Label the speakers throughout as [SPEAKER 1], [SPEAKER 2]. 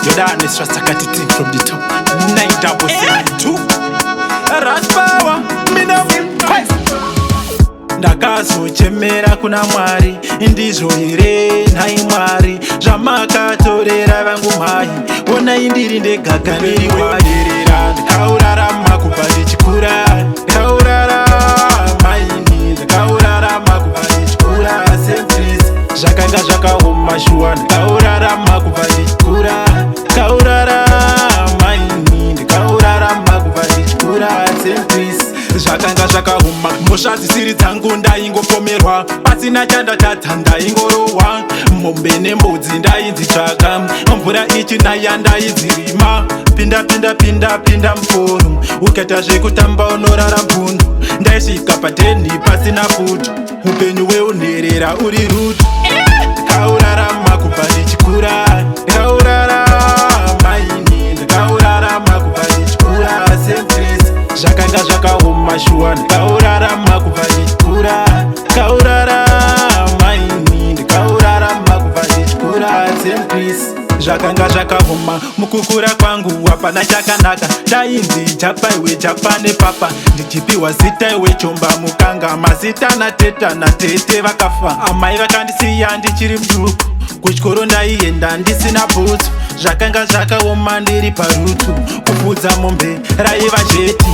[SPEAKER 1] Jordan is just a thing from the top. 972 Raspawa mina ndakazochemera kuna Mwari indizvo here nhai Mwari zvamakatorera vangu mhai onai ndiri ndegaga ndiri waderera ndikaurarama kubva ndichikura ndikaurarama ini ndikaurarama kubva ndichikura sentries zvakanga zvakaoma shuwa ndikaurarama kubva ndichikura ndikaurarama ini ndikaurarama kubva ndichikura sentries zvakanga zvakaoma mhosva dzisiri dzangu ndaingopomerwa pasina chandatadza ndaingorohwa mombe nembudzi ndainzitsvaga mvura ichinaya ndaidzirima pinda muforo ukaita zvekutamba unorara mbundu ndaisvika padheni pasina futi upenyu weunherera uri rutu ndikaurarama kubva ndichikura ndikaurarama ini ndikaurarama kubva ndichikura sentries zvakanga zvakaoma shuwa ndikaurarama kubva ndichikura ndikaurarama ini ndikaurarama kubva ndichikura sentries zvakanga zvakaoma mukukura kwangu hapana chakanaka ndainzi japa iwe japa nepapa ndichipiwa zita iwe chomba mukanga mazita nateta natete vakafa amai vakandisiya ndichiri muduku kuchikoro ndaienda ndisina bhutsu zvakanga zvakaoma ndiri parutu kupfudza mombe raiva jeti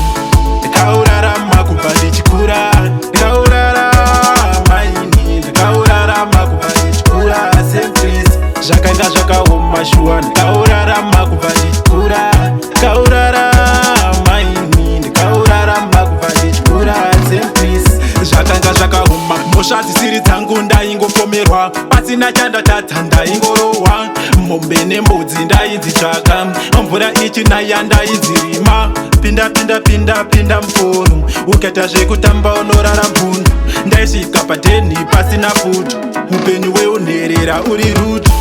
[SPEAKER 1] ndikaurarama kubva ndichikura ndikaurarama ini ndikaurarama kubva ndichikura sentries zvakanga zvakaoma shuwa ndikaurarama kubva ndichikura ndikaurarama ini ndikaurarama kubva ndichikura sentries zvakanga zvakaoma mhosva dzisiri dzangu ndaingopomerwa pasina chandatadza ndaingorohwa mombe nembudzi ndainzitsvaga mvura ichinaya ndaidzirima pinda muforo ukaita zvekutamba unorara mbundu ndaisvika padheni pasina futi upenyu weunherera uri rutu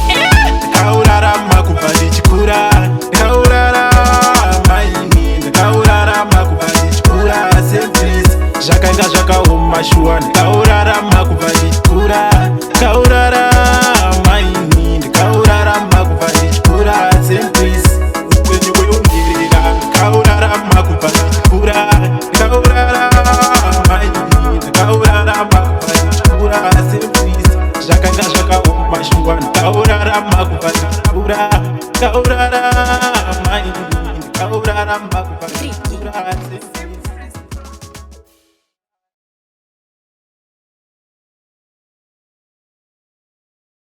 [SPEAKER 1] ndikaurarama kubva ndichikura ndikaurarama ini ndikaurarama kubva ndichikura sentries zvakanga zvakaoma shuwa ndikaurarama kubva ndichikura ndikaurarama ini ndikaurarama kubva ndichikura sentries upenyu weunherera ndikaurarama kubva ndichikura ndikaurarama ini ndikaurarama kubva ndichikura sentries zvakanga zvakaoma shuwa ndikaurarama kubva ndichikura ndikaurarama ini ndikaurarama kubva ndichikura sentries